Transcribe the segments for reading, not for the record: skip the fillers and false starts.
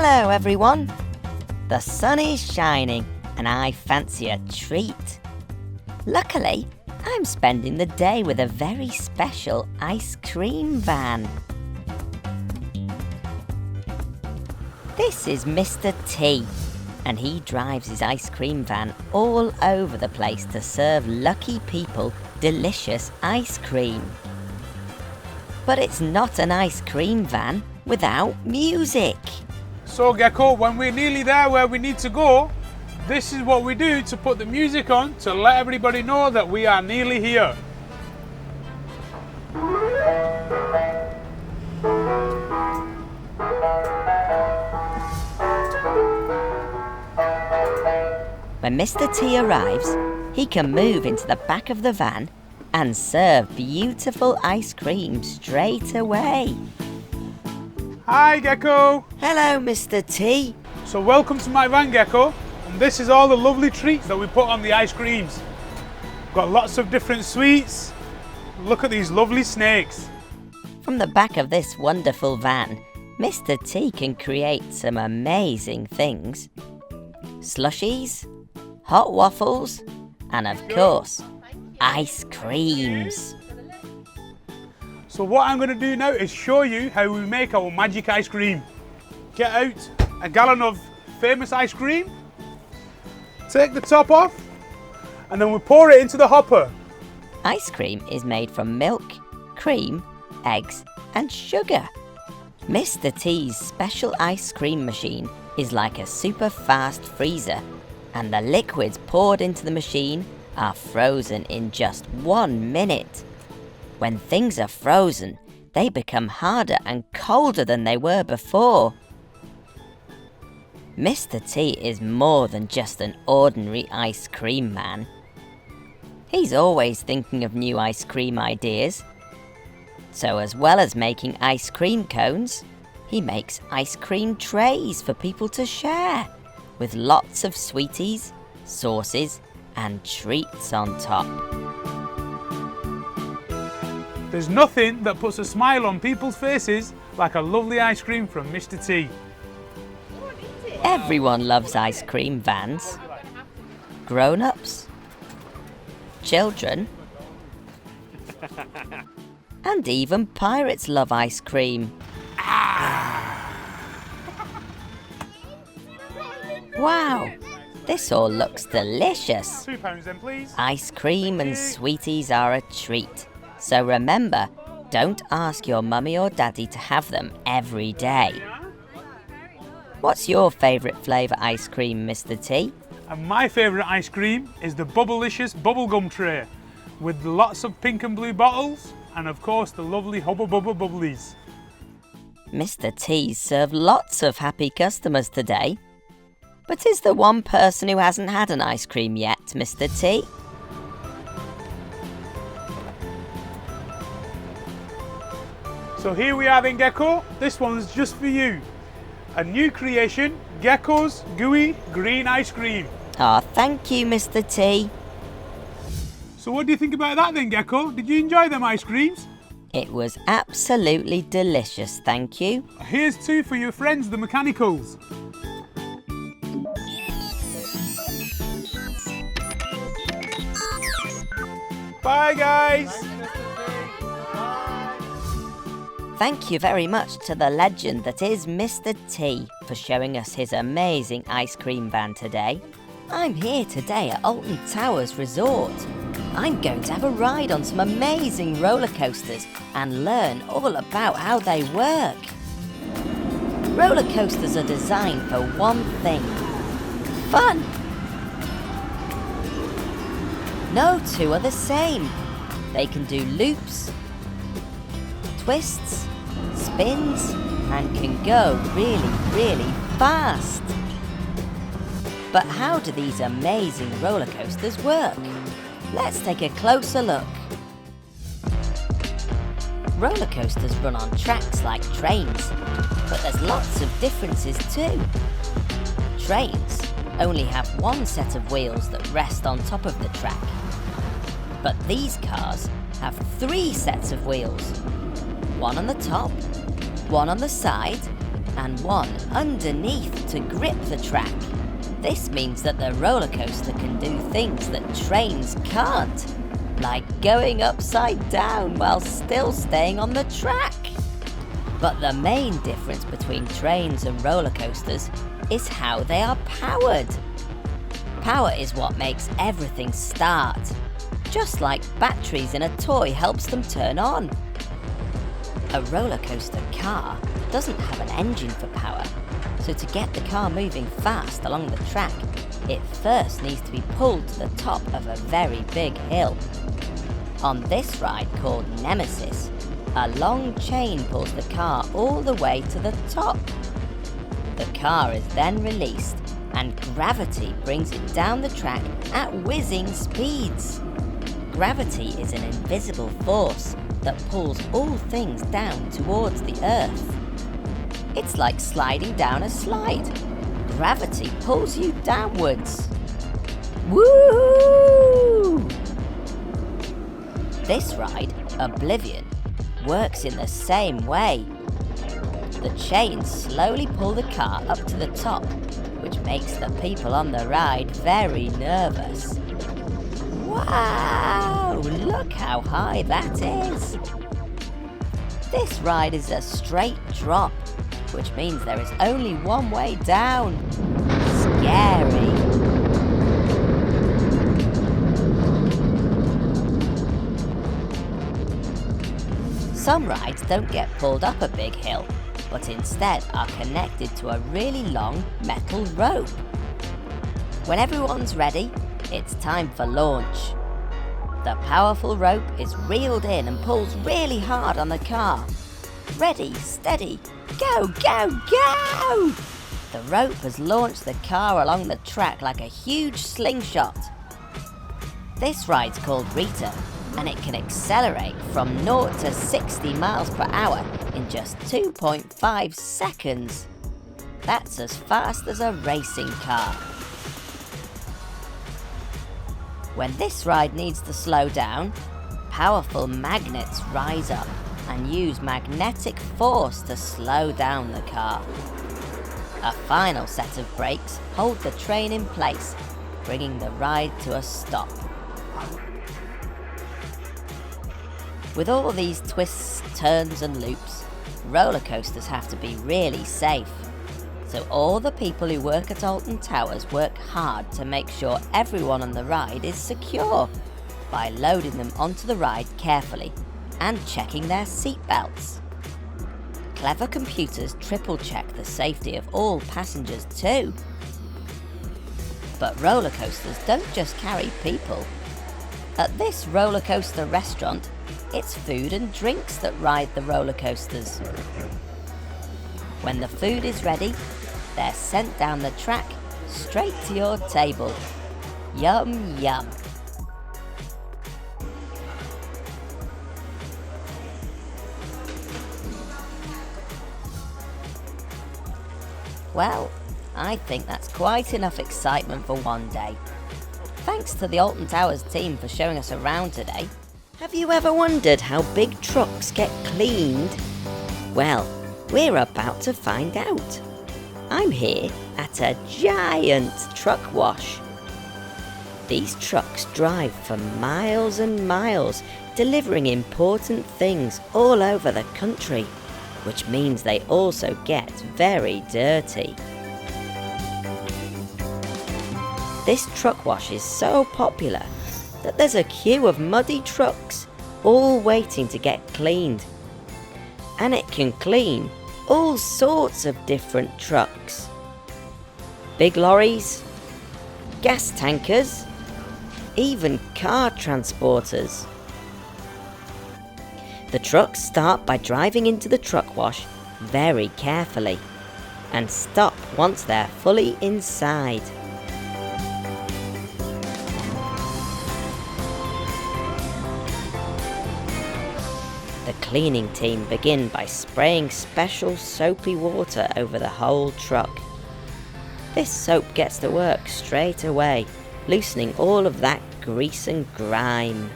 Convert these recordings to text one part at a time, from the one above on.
Hello everyone! The sun is shining and I fancy a treat. Luckily, I'm spending the day with a very special ice cream van. This is Mr. T, and he drives his ice cream van all over the place to serve lucky people delicious ice cream. But it's not an ice cream van without music. So Gecko, when we're nearly there where we need to go, this is what we do to put the music on to let everybody know that we are nearly here. When Mr. T arrives, he can move into the back of the van and serve beautiful ice cream straight away. Hi Gecko! Hello, Mr. T. So welcome to my van, Gecko, and this is all the lovely treats that we put on the ice creams. Got lots of different sweets. Look at these lovely snakes. From the back of this wonderful van, Mr. T can create some amazing things. Slushies, hot waffles, and of course, ice creams. So what I'm going to do now is show you how we make our magic ice cream. Get out a gallon of famous ice cream, take the top off, and then we pour it into the hopper. Ice cream is made from milk, cream, eggs, and sugar. Mr. T's special ice cream machine is like a super fast freezer, and the liquids poured into the machine are frozen in just 1 minute. When things are frozen, they become harder and colder than they were before. Mr. T is more than just an ordinary ice cream man. He's always thinking of new ice cream ideas. So as well as making ice cream cones, he makes ice cream trays for people to share, with lots of sweeties, sauces, and treats on top. There's nothing that puts a smile on people's faces like a lovely ice cream from Mr. T. Everyone loves ice cream vans. Grown-ups, children, and even pirates love ice cream. Wow, this all looks delicious. £2 then, please. Ice cream and sweeties are a treat. So remember, don't ask your mummy or daddy to have them every day. What's your favourite flavour ice cream, Mr. T? And my favourite ice cream is the Bubblicious bubblegum tray with lots of pink and blue bottles and of course the lovely Hubba Bubba Bubblies. Mr. T's serve lots of happy customers today. But is there one person who hasn't had an ice cream yet, Mr. T? So here we are then, Gecko. This one's just for you. A new creation, Gecko's Gooey Green Ice Cream. Thank you, Mr. T. So what do you think about that then, Gecko? Did you enjoy them ice creams? It was absolutely delicious, thank you. Here's 2 for your friends, the mechanicals. Bye, guys. Thank you very much to the legend that is Mr. T for showing us his amazing ice cream van today. I'm here today at Alton Towers Resort. I'm going to have a ride on some amazing roller coasters and learn all about how they work. Roller coasters are designed for one thing: fun. No two are the same. They can do loops, twists, spins, and can go really, really fast. But how do these amazing roller coasters work? Let's take a closer look. Roller coasters run on tracks like trains, but there's lots of differences too. Trains only have one set of wheels that rest on top of the track. But these cars have 3 sets of wheels. One on the top, one on the side, and one underneath to grip the track. This means that the roller coaster can do things that trains can't, like going upside down while still staying on the track. But the main difference between trains and roller coasters is how they are powered. Power is what makes everything start, just like batteries in a toy helps them turn on. A roller coaster car doesn't have an engine for power, so to get the car moving fast along the track, it first needs to be pulled to the top of a very big hill. On this ride called Nemesis, a long chain pulls the car all the way to the top. The car is then released and gravity brings it down the track at whizzing speeds. Gravity is an invisible force that pulls all things down towards the earth. It's like sliding down a slide. Gravity pulls you downwards. Woo! This ride, Oblivion, works in the same way. The chains slowly pull the car up to the top, which makes the people on the ride very nervous. Wow! Look how high that is! This ride is a straight drop, which means there is only one way down. Scary! Some rides don't get pulled up a big hill, but instead are connected to a really long metal rope. When everyone's ready, it's time for launch. The powerful rope is reeled in and pulls really hard on the car. Ready, steady, go, go, go! The rope has launched the car along the track like a huge slingshot. This ride's called Rita, and it can accelerate from 0 to 60 miles per hour in just 2.5 seconds. That's as fast as a racing car. When this ride needs to slow down, powerful magnets rise up and use magnetic force to slow down the car. A final set of brakes hold the train in place, bringing the ride to a stop. With all these twists, turns and loops, roller coasters have to be really safe. So all the people who work at Alton Towers work hard to make sure everyone on the ride is secure by loading them onto the ride carefully and checking their seat belts. Clever computers triple check the safety of all passengers too. But roller coasters don't just carry people. At this roller coaster restaurant, it's food and drinks that ride the roller coasters. When the food is ready, they're sent down the track straight to your table. Yum, yum. Well, I think that's quite enough excitement for one day. Thanks to the Alton Towers team for showing us around today. Have you ever wondered how big trucks get cleaned? Well, we're about to find out. I'm here at a giant truck wash. These trucks drive for miles and miles, delivering important things all over the country, which means they also get very dirty. This truck wash is so popular that there's a queue of muddy trucks all waiting to get cleaned. And it can clean all sorts of different trucks. Big lorries, gas tankers, even car transporters. The trucks start by driving into the truck wash very carefully and stop once they're fully inside. The cleaning team begin by spraying special soapy water over the whole truck. This soap gets to work straight away, loosening all of that grease and grime.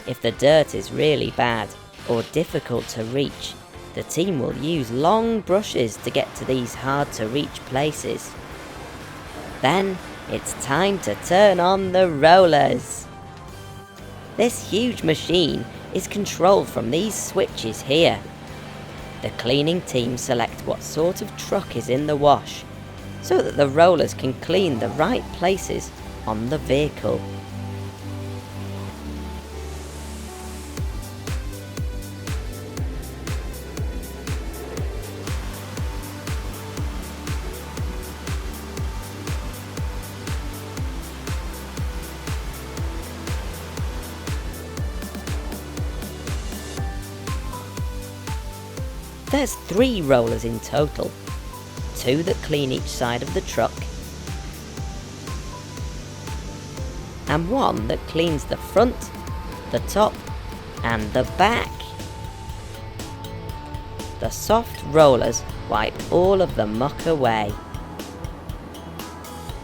If the dirt is really bad or difficult to reach, The team will use long brushes to get to these hard-to-reach places. Then it's time to turn on the rollers. This huge machine is controlled from these switches here. The cleaning team select what sort of truck is in the wash, so that the rollers can clean the right places on the vehicle. There's 3 rollers in total, 2 that clean each side of the truck, and 1 that cleans the front, the top, and the back. The soft rollers wipe all of the muck away,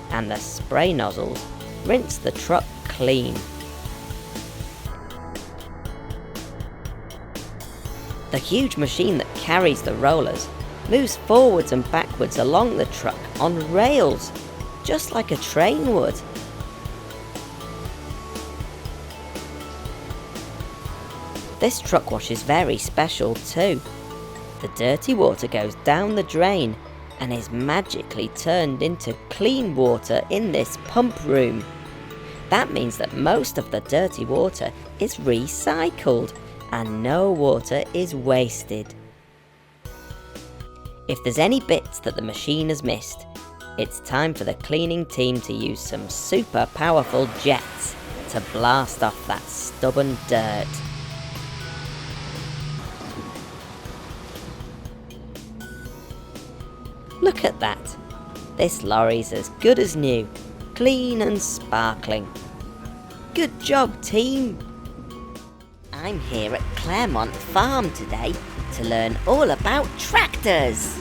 and the spray nozzles rinse the truck clean. The huge machine that carries the rollers moves forwards and backwards along the truck on rails, just like a train would. This truck wash is very special too. The dirty water goes down the drain and is magically turned into clean water in this pump room. That means that most of the dirty water is recycled and no water is wasted. If there's any bits that the machine has missed, it's time for the cleaning team to use some super powerful jets to blast off that stubborn dirt. Look at that! This lorry's as good as new, clean and sparkling. Good job, team! I'm here at Claremont Farm today to learn all about tractors.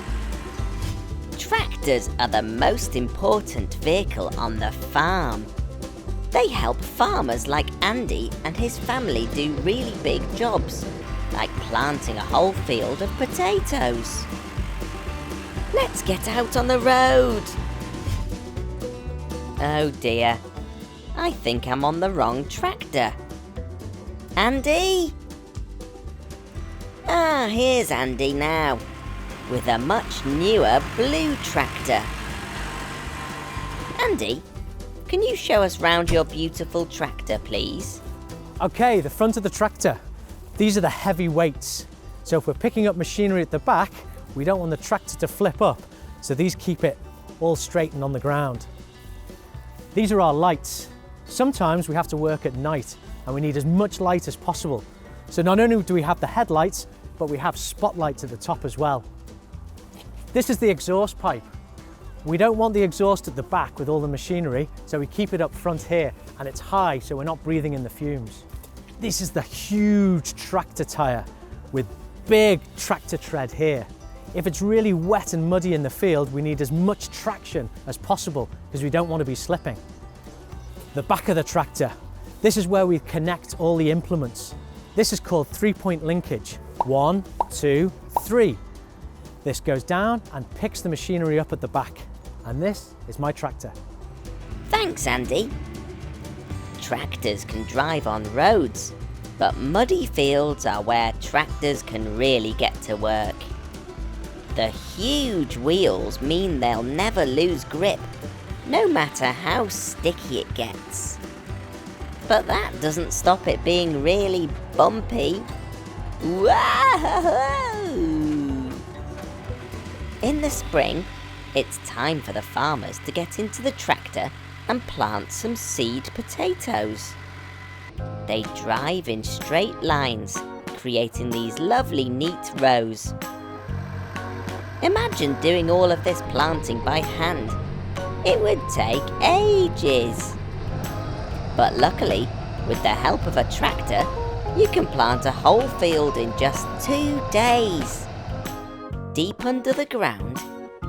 Tractors are the most important vehicle on the farm. They help farmers like Andy and his family do really big jobs, like planting a whole field of potatoes. Let's get out on the road. Oh dear, I think I'm on the wrong tractor. Andy? Ah, here's Andy now, with a much newer blue tractor. Andy, can you show us round your beautiful tractor, please? Okay, the front of the tractor. These are the heavy weights. So if we're picking up machinery at the back, we don't want the tractor to flip up. So these keep it all straight and on the ground. These are our lights. Sometimes we have to work at night and we need as much light as possible. So not only do we have the headlights, but we have spotlights at the top as well. This is the exhaust pipe. We don't want the exhaust at the back with all the machinery, so we keep it up front here, and it's high so we're not breathing in the fumes. This is the huge tractor tire with big tractor tread here. If it's really wet and muddy in the field, we need as much traction as possible because we don't want to be slipping. The back of the tractor. This is where we connect all the implements. This is called 3-point linkage. 1, 2, 3. This goes down and picks the machinery up at the back. And this is my tractor. Thanks, Andy. Tractors can drive on roads, but muddy fields are where tractors can really get to work. The huge wheels mean they'll never lose grip, no matter how sticky it gets. But that doesn't stop it being really bumpy. Whoa! In the spring, it's time for the farmers to get into the tractor and plant some seed potatoes. They drive in straight lines, creating these lovely neat rows. Imagine doing all of this planting by hand. It would take ages. But luckily, with the help of a tractor, you can plant a whole field in just 2 days. Deep under the ground,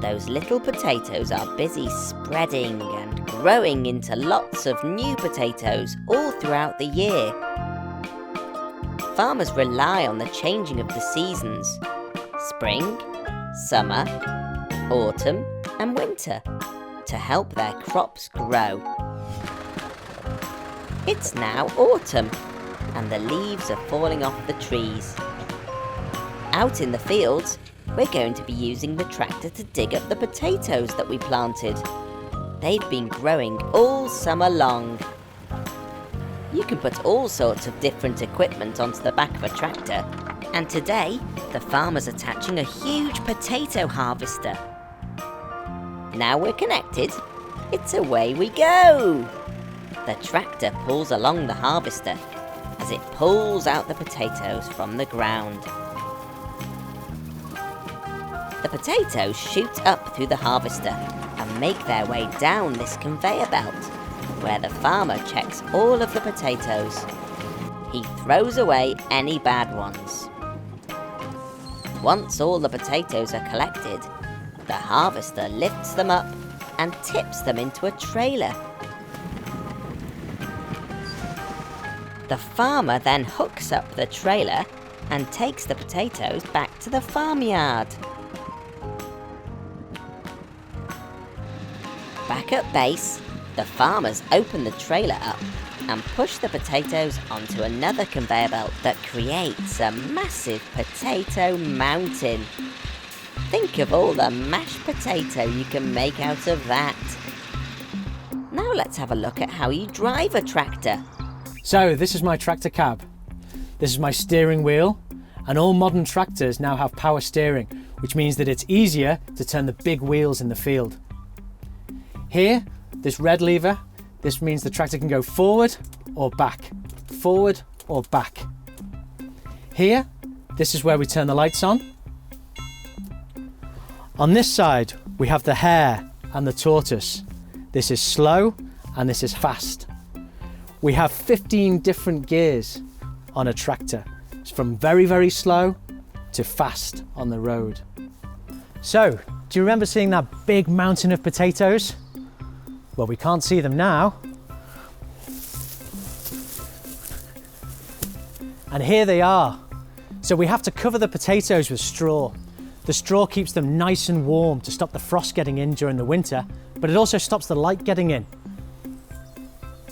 those little potatoes are busy spreading and growing into lots of new potatoes all throughout the year. Farmers rely on the changing of the seasons. spring, summer, autumn and winter to help their crops grow. It's now autumn and the leaves are falling off the trees. Out in the fields, we're going to be using the tractor to dig up the potatoes that we planted. They've been growing all summer long. You can put all sorts of different equipment onto the back of a tractor, and today the farmer's attaching a huge potato harvester. Now we're connected, it's away we go! The tractor pulls along the harvester as it pulls out the potatoes from the ground. The potatoes shoot up through the harvester and make their way down this conveyor belt, where the farmer checks all of the potatoes. He throws away any bad ones. Once all the potatoes are collected, the harvester lifts them up and tips them into a trailer. The farmer then hooks up the trailer and takes the potatoes back to the farmyard. Back at base, the farmers open the trailer up and push the potatoes onto another conveyor belt that creates a massive potato mountain. Think of all the mashed potato you can make out of that. Now let's have a look at how you drive a tractor. So this is my tractor cab. This is my steering wheel, and all modern tractors now have power steering, which means that it's easier to turn the big wheels in the field. Here, this red lever, this means the tractor can go forward or back, forward or back. Here, this is where we turn the lights on. On this side, we have the hare and the tortoise. This is slow and this is fast. We have 15 different gears on a tractor. It's from very, very slow to fast on the road. So, do you remember seeing that big mountain of potatoes? Well, we can't see them now. And here they are. So we have to cover the potatoes with straw. The straw keeps them nice and warm to stop the frost getting in during the winter, but it also stops the light getting in.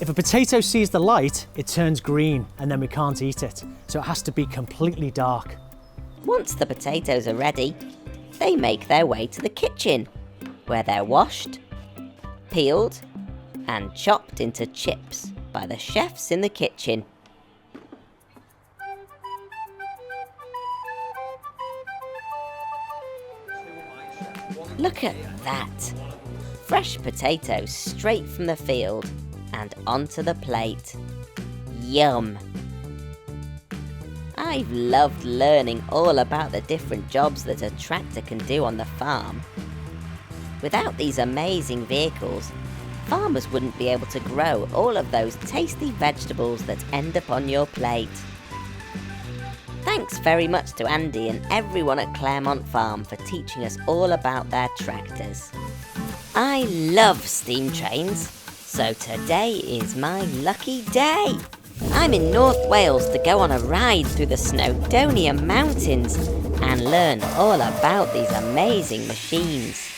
If a potato sees the light, it turns green and then we can't eat it. So it has to be completely dark. Once the potatoes are ready, they make their way to the kitchen, where they're washed, peeled and chopped into chips by the chefs in the kitchen. Look at that! Fresh potatoes straight from the field and onto the plate. Yum! I've loved learning all about the different jobs that a tractor can do on the farm. Without these amazing vehicles, farmers wouldn't be able to grow all of those tasty vegetables that end up on your plate. Thanks very much to Andy and everyone at Claremont Farm for teaching us all about their tractors. I love steam trains, so today is my lucky day. I'm in North Wales to go on a ride through the Snowdonia Mountains and learn all about these amazing machines.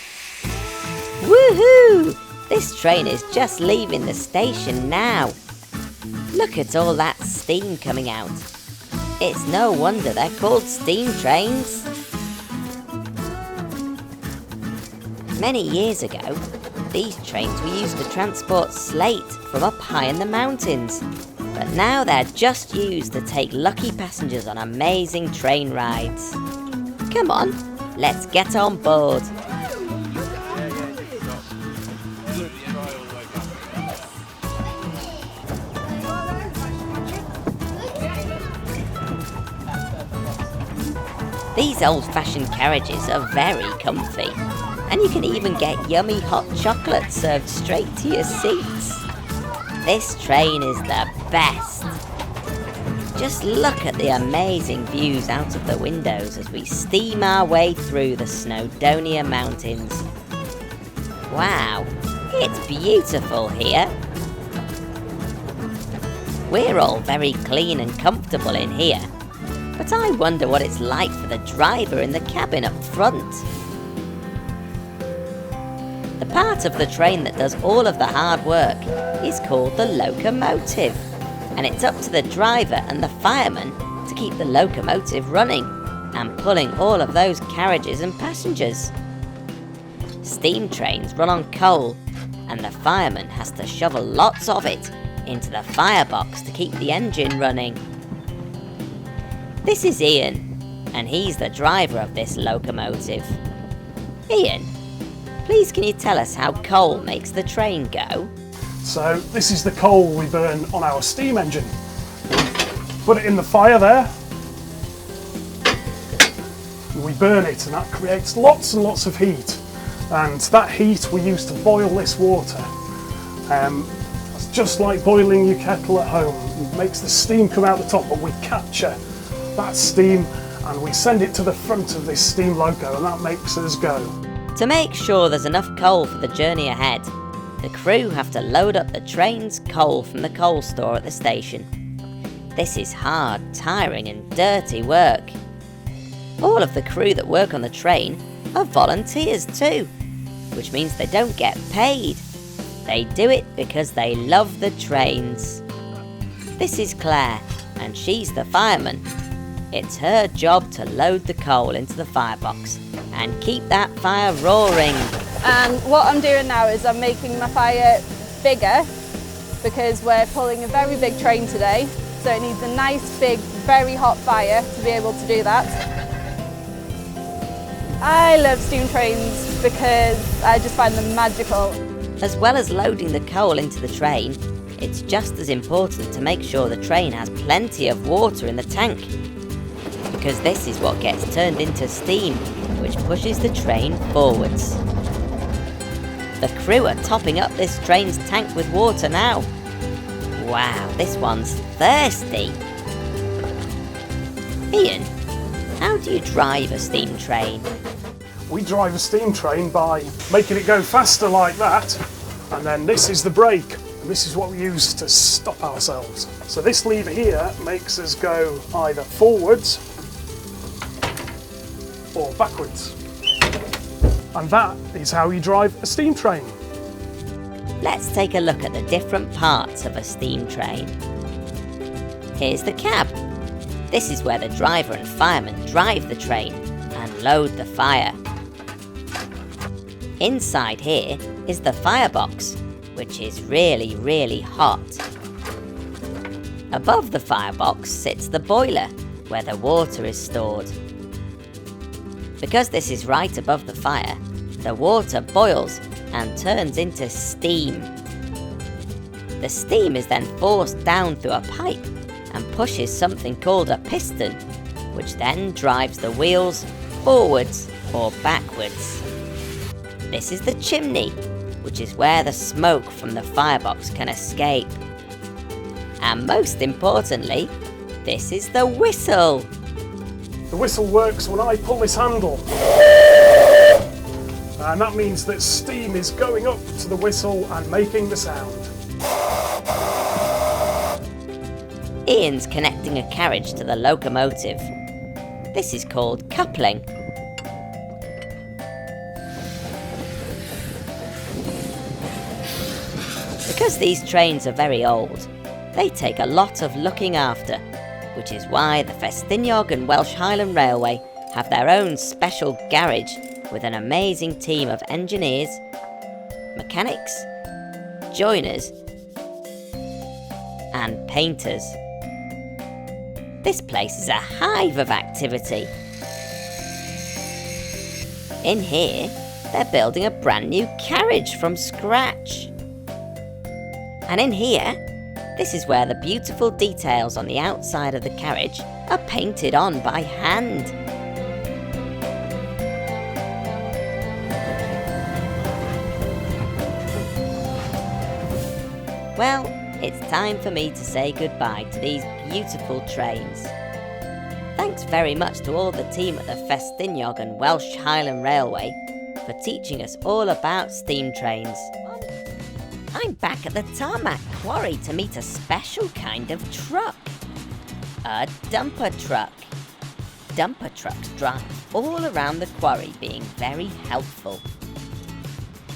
Woohoo! This train is just leaving the station now. Look at all that steam coming out. It's no wonder they're called steam trains. Many years ago, these trains were used to transport slate from up high in the mountains. But now they're just used to take lucky passengers on amazing train rides. Come on, let's get on board. These old-fashioned carriages are very comfy, and you can even get yummy hot chocolate served straight to your seats. This train is the best. Just look at the amazing views out of the windows as we steam our way through the Snowdonia Mountains. Wow, it's beautiful here. We're all very clean and comfortable in here, but But I wonder what it's like for the driver in the cabin up front. The part of the train that does all of the hard work is called the locomotive, and it's up to the driver and the fireman to keep the locomotive running and pulling all of those carriages and passengers. Steam trains run on coal, and the fireman has to shovel lots of it into the firebox to keep the engine running. This is Ian, and he's the driver of this locomotive. Ian, please can you tell us how coal makes the train go? So this is the coal we burn on our steam engine. Put it in the fire there. We burn it, and that creates lots and lots of heat. And that heat we use to boil this water. It's just like boiling your kettle at home. It makes the steam come out the top, but we capture that steam and we send it to the front of this steam loco, and that makes us go. To make sure there's enough coal for the journey ahead, the crew have to load up the train's coal from the coal store at the station. This is hard, tiring and dirty work. All of the crew that work on the train are volunteers too, which means they don't get paid. They do it because they love the trains. This is Claire, and she's the fireman. It's her job to load the coal into the firebox and keep that fire roaring. And what I'm doing now is I'm making my fire bigger because we're pulling a very big train today, so it needs a nice big, very hot fire to be able to do that. I love steam trains because I just find them magical. As well as loading the coal into the train, it's just as important to make sure the train has plenty of water in the tank, because this is what gets turned into steam, which pushes the train forwards. The crew are topping up this train's tank with water now. Wow, this one's thirsty. Ian, how do you drive a steam train? We drive a steam train by making it go faster like that, and then this is the brake, and this is what we use to stop ourselves. So this lever here makes us go either forwards or backwards. And that is how you drive a steam train. Let's take a look at the different parts of a steam train. Here's the cab. This is where the driver and fireman drive the train and load the fire. Inside here is the firebox, which is really, really hot. Above the firebox sits the boiler, where the water is stored. Because this is right above the fire, the water boils and turns into steam. The steam is then forced down through a pipe and pushes something called a piston, which then drives the wheels forwards or backwards. This is the chimney, which is where the smoke from the firebox can escape. And most importantly, this is the whistle. The whistle works when I pull this handle. And that means that steam is going up to the whistle and making the sound. Ian's connecting a carriage to the locomotive. This is called coupling. Because these trains are very old, they take a lot of looking after, which is why the Festiniog and Welsh Highland Railway have their own special garage with an amazing team of engineers, mechanics, joiners, and painters. This place is a hive of activity. In here, they're building a brand new carriage from scratch. And in here, this is where the beautiful details on the outside of the carriage are painted on by hand. Well, it's time for me to say goodbye to these beautiful trains. Thanks very much to all the team at the Festiniog and Welsh Highland Railway for teaching us all about steam trains. I'm back at the tarmac quarry to meet a special kind of truck. A dumper truck. dumper trucks drive all around the quarry, being very helpful.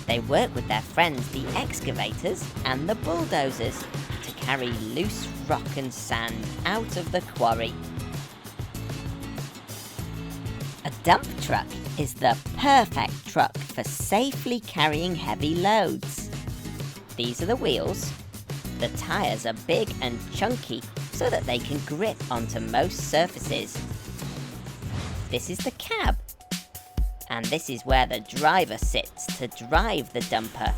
They work with their friends, the excavators and the bulldozers, to carry loose rock and sand out of the quarry. A dump truck is the perfect truck for safely carrying heavy loads. These are the wheels. The tyres are big and chunky so that they can grip onto most surfaces. This is the cab. And this is where the driver sits to drive the dumper.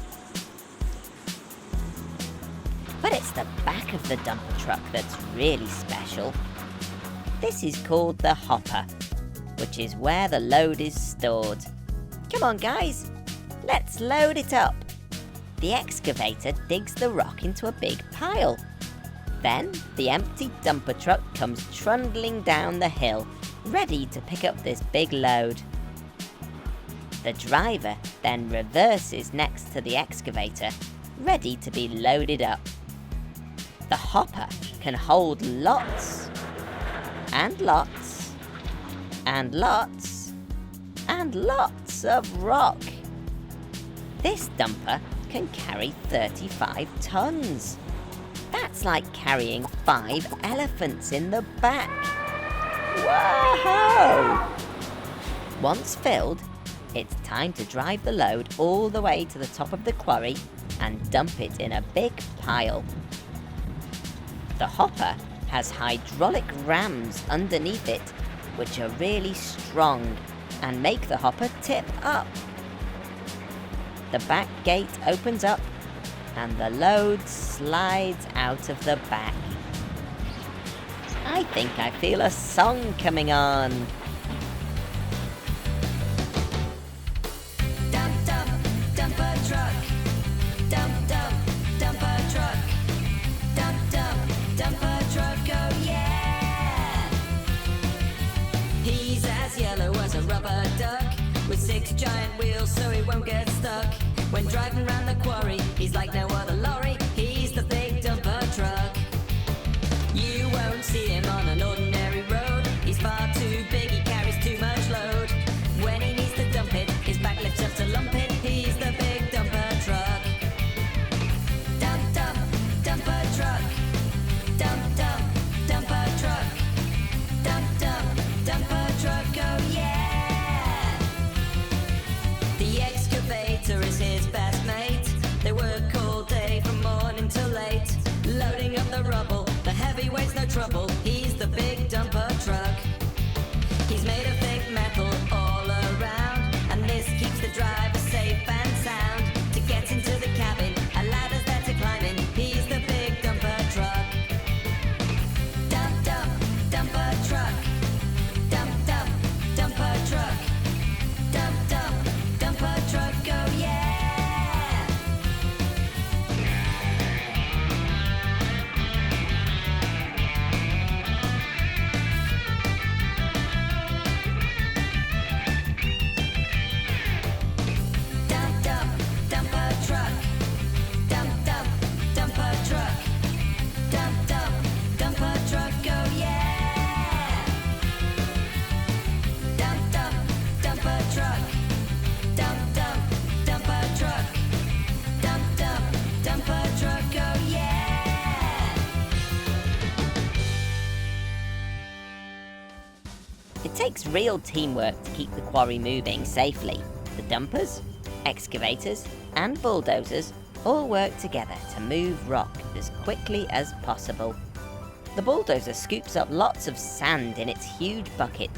But it's the back of the dumper truck that's really special. This is called the hopper, which is where the load is stored. Come on guys, let's load it up. The excavator digs the rock into a big pile. Then the empty dumper truck comes trundling down the hill, ready to pick up this big load. The driver then reverses next to the excavator, ready to be loaded up. The hopper can hold lots, and lots, and lots, and lots of rock. This dumper can carry 35 tons. That's like carrying 5 elephants in the back. Whoa! Once filled, it's time to drive the load all the way to the top of the quarry and dump it in a big pile. The hopper has hydraulic rams underneath it, which are really strong and make the hopper tip up. The back gate opens up and the load slides out of the back. I think I feel a song coming on. Dump, dump, dumper truck. Dump, dump, dumper truck. Dump, dump, dumper truck, oh yeah! He's as yellow as a rubber duck, with 6 giant wheels so he won't get stuck. When driving round the quarry, he's like no other lorry. He's the big dumper truck. You won't see him on an ordinary road. He's far too big, he carries too much load. When he needs to dump it, his back lifts up to lump it. He's the big dumper truck. Dump, dump, dumper truck. Dump, dump, dumper truck. Dump, dump, dumper truck, oh yeah! The excavator is his best mate. They work all day from morning till late, loading up the rubble. The heavyweight's no trouble. He's the big dumper truck. He's made of thick metal all around, and this keeps the driver safe and sound. To get into the cabin, a ladder's there to climb in. He's the big dumper truck. Dump, dump, dumper truck. Dump, dump, dumper truck. Dump, dump, dumper truck, oh yeah! Dump, dump, dumper truck. Dump, dump, dumper truck. Dump, dump, dumper truck, oh yeah! Dump, dump, dumper truck. Dump, dump, dumper truck. Dump, dump, dumper truck, oh yeah! It takes real teamwork to keep the quarry moving safely. The dumpers, excavators, and bulldozers all work together to move rock as quickly as possible. The bulldozer scoops up lots of sand in its huge bucket.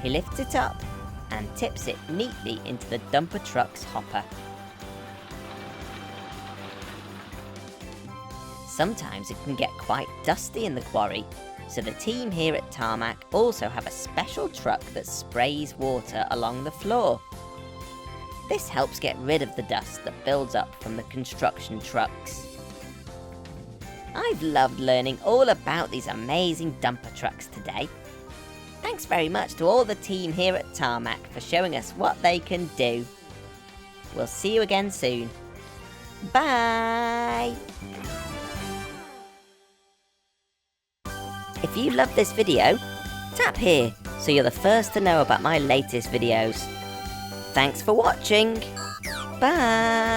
He lifts it up and tips it neatly into the dumper truck's hopper. Sometimes it can get quite dusty in the quarry, so the team here at Tarmac also have a special truck that sprays water along the floor. This helps get rid of the dust that builds up from the construction trucks. I've loved learning all about these amazing dumper trucks today. Thanks very much to all the team here at Tarmac for showing us what they can do. We'll see you again soon. Bye! If you loved this video, Tap here so you're the first to know about my latest videos. Thanks for watching. Bye.